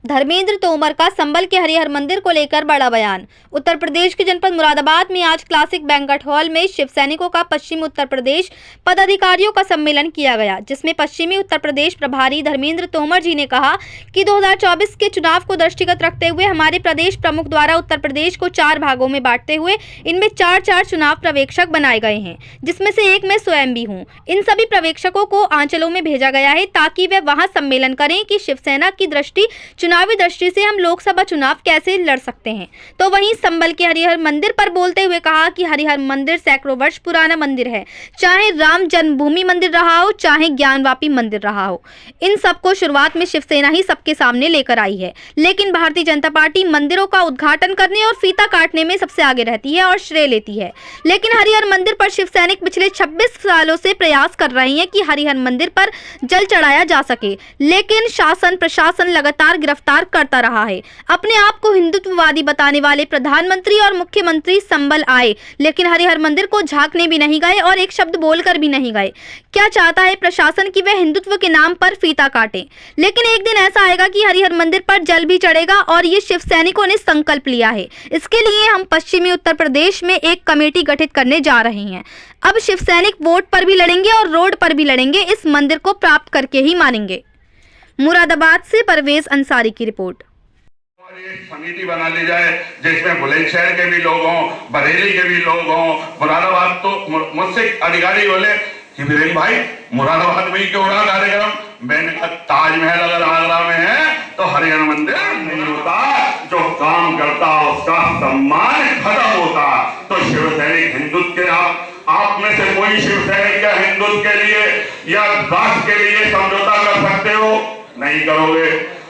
धर्मेंद्र तोमर का संबल के हरिहर मंदिर को लेकर बड़ा बयान। उत्तर प्रदेश के जनपद मुरादाबाद में आज क्लासिक बैंक्वेट हॉल में शिव सैनिकों का पश्चिमी उत्तर प्रदेश पदाधिकारियों का सम्मेलन किया गया, जिसमें पश्चिमी उत्तर प्रदेश प्रभारी धर्मेंद्र तोमर जी ने कहा कि 2024 के चुनाव को दृष्टिगत रखते हुए हमारे प्रदेश प्रमुख द्वारा उत्तर प्रदेश को 4 भागों में बांटते हुए इनमें 4 चुनाव पर्यवेक्षक बनाए गए हैं, जिसमें से एक मैं स्वयं भी हूं। इन सभी पर्यवेक्षकों को आंचलों में भेजा गया है ताकि वे वहां सम्मेलन करें कि शिवसेना की चुनावी दृष्टि से हम लोकसभा चुनाव कैसे लड़ सकते हैं। तो वहीं संबल के हरिहर मंदिर पर बोलते हुए कहा कि हरिहर मंदिर सैकड़ों वर्ष पुराना मंदिर है, चाहे राम जन्मभूमि मंदिर रहा हो, चाहे ज्ञानवापी मंदिर रहा हो। इन सबको शुरुआत में शिवसेना ही सबके सामने लेकर आई है, लेकिन भारतीय जनता पार्टी मंदिरों का उद्घाटन करने और फीता काटने में सबसे आगे रहती है और श्रेय लेती है। लेकिन हरिहर मंदिर पर शिव सैनिक पिछले 26 सालों से प्रयास कर रहे हैं कि हरिहर मंदिर पर जल चढ़ाया जा सके, लेकिन शासन प्रशासन लगातार गिरफ्तार करता रहा है। अपने आप को हिंदुत्ववादी बताने वाले प्रधानमंत्री और मुख्यमंत्री संबल आए, लेकिन हरिहर मंदिर को झांकने भी नहीं गए और एक शब्द बोलकर भी नहीं गए। क्या चाहता है प्रशासन कि वह हिंदुत्व के नाम पर फीता काटे, लेकिन एक दिन ऐसा आएगा कि हरिहर मंदिर पर जल भी चढ़ेगा और ये शिव सैनिकों ने संकल्प लिया है। इसके लिए हम पश्चिमी उत्तर प्रदेश में एक कमेटी गठित करने जा रहे हैं। अब शिव सैनिक वोट पर भी लड़ेंगे और रोड पर भी लड़ेंगे, इस मंदिर को प्राप्त करके ही मानेंगे। मुरादाबाद से परवेज अंसारी की रिपोर्ट। समिति बना ली जाए जिसमें बुलंदशहर के भी लोग हों, बरेली के भी लोग हों, मुरादाबाद। तो मुझसे अधिकारी बोले कि वीरेन भाई मुरादाबाद में ही क्यों रहा कार्यक्रम? मैंने कहा ताजमहल अगर आगरा में है तो हरिहर मंदिर नहीं होता, जो काम करता उसका सम्मान खत्म होता। तो शिव सैनिक हिंदुत्व के आप में से कोई शिव सैनिक या हिंदुत्व के लिए या राष्ट्र के लिए समझौता कर सकते हो? नहीं करोगे।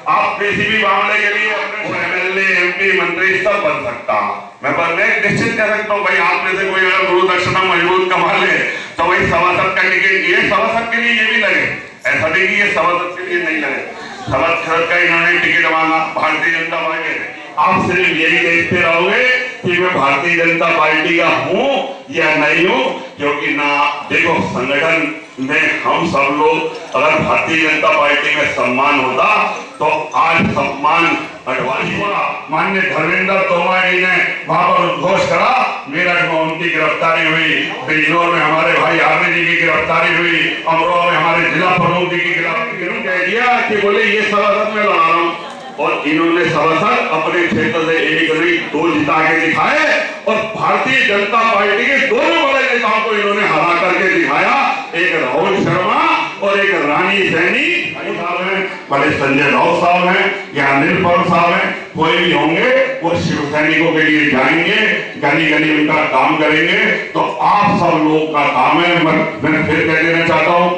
आप किसी भी मामले के लिए अपने एमएलए एमपी मंत्री सब बन सकता। मैं निश्चित कह सकता हूँ भाई, आप में से कोई अगर गुरु दक्षिणा मजबूत कमा ले तो वही सभासद का टिकट, ये सभासद के लिए ये भी लगे। ऐसा नहीं कि ये सभासद के लिए नहीं लगे, सभासद का इन्होंने टिकट मांगा भारतीय जनता पार्टी ने। आप सिर्फ यही देखते रहोगे कि मैं भारतीय जनता पार्टी का हूँ या नहीं हूँ, क्योंकि ना देखो संगठन में हम सब लोग अगर भारतीय जनता पार्टी में सम्मान होता तो आज सम्मान अडवाणी हुआ। माननीय धर्मेंद्र तोमर जी ने वहां पर उद्घोष करा, मेरठ में उनकी गिरफ्तारी हुई, बिजनौर में हमारे भाई आर्मी जी की गिरफ्तारी हुई, अमरोहा में हमारे जिला प्रमुख जी की गिरफ्तारी कह दिया कि बोले ये सभासद में लड़ा रहा हूं। और इन्होंने सभासद अपने क्षेत्र से एक नहीं 2 जिता के दिखाए और भारतीय जनता पार्टी के दोनों बड़े नेताओं को इन्होंने हरा करके दिखाया। एक राहुल शर्मा और एक रानी सैनी साहब हैं, बड़े संजय राउत साहब हैं या अनिल पवार साहब हैं, कोई भी होंगे वो शिव सैनिकों के लिए जाएंगे, गली गली उनका काम करेंगे। तो आप सब लोग का काम है। मैं फिर कह देना चाहता हूँ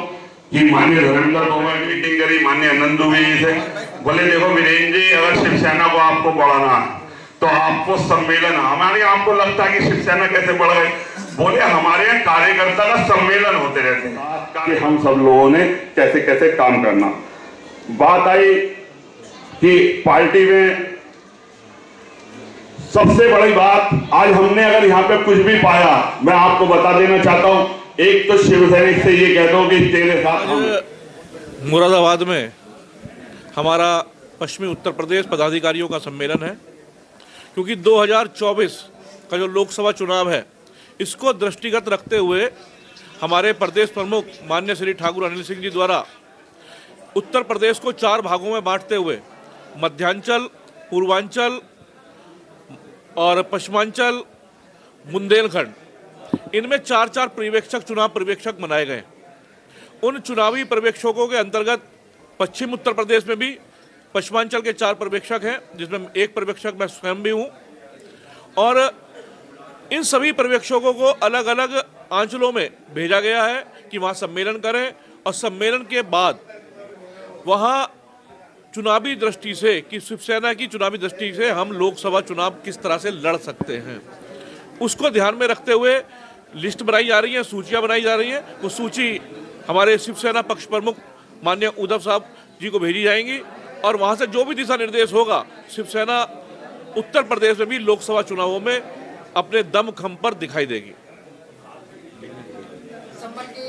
कि माननीय धर्मेंद्र तोमर की मीटिंग करी माननीय नंदू जी से, बोले देखो वीरेन जी, अगर शिवसेना को आपको बढ़ाना है तो आपको सम्मेलन, हमारे आपको लगता है कि शिवसेना कैसे बढ़ गई? बोले हमारे यहाँ कार्यकर्ता का सम्मेलन होते रहते हैं कि हम सब लोगों ने कैसे कैसे काम करना। बात आई कि पार्टी में सबसे बड़ी बात आज हमने अगर यहाँ पे कुछ भी पाया, मैं आपको बता देना चाहता हूँ। एक तो शिव सैनिक से ये कहता हूँ कि तेरे साथ मुरादाबाद में हमारा पश्चिमी उत्तर प्रदेश पदाधिकारियों का सम्मेलन है, क्योंकि 2024 का जो लोकसभा चुनाव है इसको दृष्टिगत रखते हुए हमारे प्रदेश प्रमुख माननीय श्री ठाकुर अनिल सिंह जी द्वारा उत्तर प्रदेश को 4 भागों में बांटते हुए मध्यांचल, पूर्वांचल और पश्चिमांचल, बुंदेलखंड, इनमें 4 पर्यवेक्षक चुनाव पर्यवेक्षक बनाए गए। उन चुनावी पर्यवेक्षकों के अंतर्गत पश्चिम उत्तर प्रदेश में भी पश्चिमांचल के 4 पर्यवेक्षक हैं, जिसमें एक पर्यवेक्षक मैं स्वयं भी हूं। और इन सभी पर्यवेक्षकों को अलग अलग आंचलों में भेजा गया है कि वहां सम्मेलन करें और सम्मेलन के बाद वहां चुनावी दृष्टि से कि शिवसेना की चुनावी दृष्टि से हम लोकसभा चुनाव किस तरह से लड़ सकते हैं, उसको ध्यान में रखते हुए लिस्ट बनाई जा रही है, सूचियां बनाई जा रही हैं। वो सूची हमारे शिवसेना पक्ष प्रमुख माननीय उद्धव साहब जी को भेजी जाएंगी और वहां से जो भी दिशा निर्देश होगा शिवसेना उत्तर प्रदेश में भी लोकसभा चुनावों में अपने दम खम पर दिखाई देगी। संबल के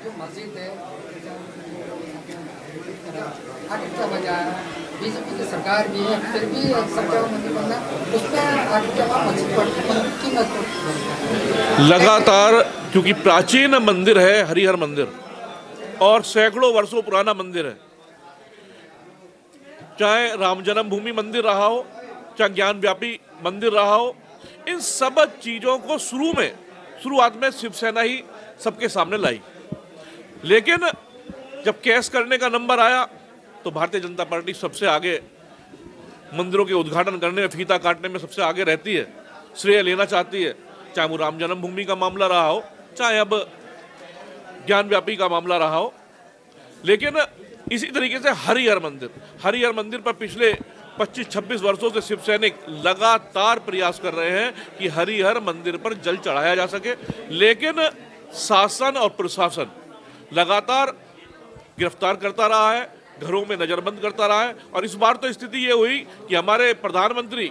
जो मस्जिद है बीजेपी की सरकार भी है, फिर भी सरकार मंदिर बनना उसमें आगे क्या मस्जिद की महत्व लगातार, क्योंकि प्राचीन मंदिर है हरिहर मंदिर और सैकड़ों वर्षों पुराना मंदिर है, चाहे राम जन्मभूमि मंदिर रहा हो, चाहे ज्ञान व्यापी मंदिर रहा हो, इन सब चीज़ों को शुरुआत में शिवसेना ही सबके सामने लाई। लेकिन जब केस करने का नंबर आया तो भारतीय जनता पार्टी सबसे आगे, मंदिरों के उद्घाटन करने में, फीता काटने में सबसे आगे रहती है, श्रेय लेना चाहती है। चाहे वो राम जन्मभूमि का मामला रहा हो, चाहे अब ज्ञान व्यापी का मामला रहा हो। लेकिन इसी तरीके से हरिहर मंदिर पर पिछले 25-26 वर्षों से शिव सैनिक लगातार प्रयास कर रहे हैं कि हरिहर मंदिर पर जल चढ़ाया जा सके, लेकिन शासन और प्रशासन लगातार गिरफ्तार करता रहा है, घरों में नजरबंद करता रहा है। और इस बार तो स्थिति ये हुई कि हमारे प्रधानमंत्री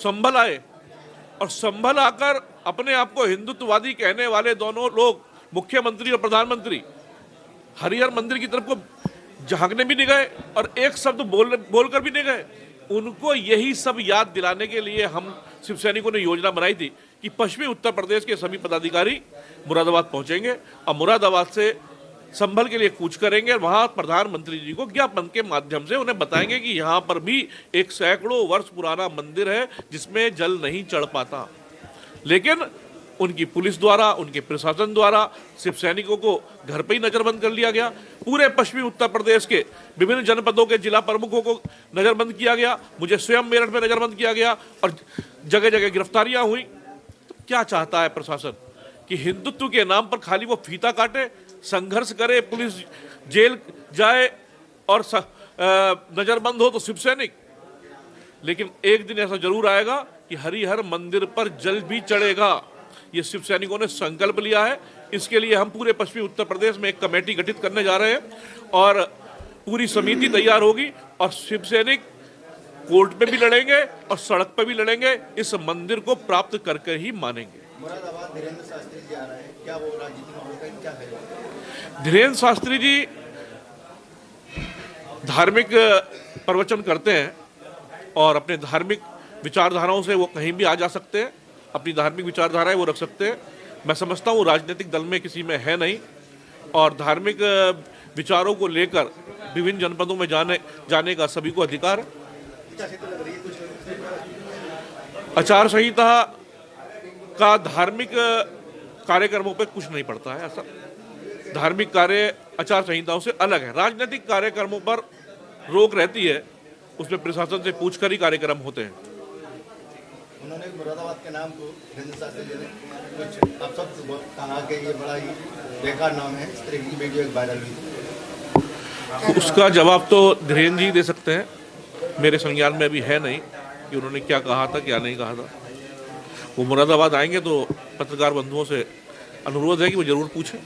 संभल आए और संभल आकर अपने आप को हिंदुत्ववादी कहने वाले दोनों लोग, मुख्यमंत्री और प्रधानमंत्री, हरिहर मंदिर की तरफ को झांकने भी नहीं गए और एक शब्द बोलकर भी नहीं गए। उनको यही सब याद दिलाने के लिए हम शिव सैनिकों ने योजना बनाई थी कि पश्चिमी उत्तर प्रदेश के सभी पदाधिकारी मुरादाबाद पहुंचेंगे और मुरादाबाद से संभल के लिए कूच करेंगे। वहां प्रधानमंत्री जी को ज्ञापन के माध्यम से उन्हें बताएंगे कि यहाँ पर भी एक सैकड़ों वर्ष पुराना मंदिर है जिसमें जल नहीं चढ़ पाता। लेकिन उनकी पुलिस द्वारा, उनके प्रशासन द्वारा शिव सैनिकों को घर पर ही नजरबंद कर लिया गया। पूरे पश्चिमी उत्तर प्रदेश के विभिन्न जनपदों के जिला प्रमुखों को नजरबंद किया गया, मुझे स्वयं मेरठ में नजरबंद किया गया और जगह जगह गिरफ्तारियां हुई। तो क्या चाहता है प्रशासन कि हिंदुत्व के नाम पर खाली वो फीता काटे, संघर्ष करे, पुलिस जेल जाए और नजरबंद हो तो शिव सैनिक। लेकिन एक दिन ऐसा जरूर आएगा कि हरिहर मंदिर पर जल भी चढ़ेगा। ये शिव सैनिकों ने संकल्प लिया है। इसके लिए हम पूरे पश्चिमी उत्तर प्रदेश में एक कमेटी गठित करने जा रहे हैं और पूरी समिति तैयार होगी और शिव सैनिक कोर्ट में भी लड़ेंगे और सड़क पर भी लड़ेंगे, इस मंदिर को प्राप्त करके ही मानेंगे। मुरादाबाद धीरेन्द्र शास्त्री जी आ रहे हैं, क्या वो राजनीति माहौल का क्या है? धीरेन्द्र शास्त्री जी धार्मिक प्रवचन करते हैं और अपने धार्मिक विचारधाराओं से वो कहीं भी आ जा सकते हैं, अपनी धार्मिक विचारधाराएं वो रख सकते हैं। मैं समझता हूँ राजनीतिक दल में किसी में है नहीं और धार्मिक विचारों को लेकर विभिन्न जनपदों में जाने का सभी को अधिकार है। आचार संहिता का धार्मिक कार्यक्रमों पे कुछ नहीं पड़ता है। ऐसा धार्मिक कार्य आचार संहिताओं से अलग है। राजनीतिक कार्यक्रमों पर रोक रहती है, उसमें प्रशासन से पूछकर ही कार्यक्रम होते हैं। उन्होंने मुरादाबाद के नाम को धीरेन्द्र शास्त्री जी ने कुछ आप सब कहा कि ये बड़ा ही बेकार नाम है, इस तरह की वीडियो वायरल हुई। उसका जवाब तो धीरेन्द्र जी दे सकते हैं, मेरे संज्ञान में अभी है नहीं कि उन्होंने क्या कहा था क्या नहीं कहा था। वो मुरादाबाद आएंगे तो पत्रकार बंधुओं से अनुरोध है कि वो जरूर पूछें।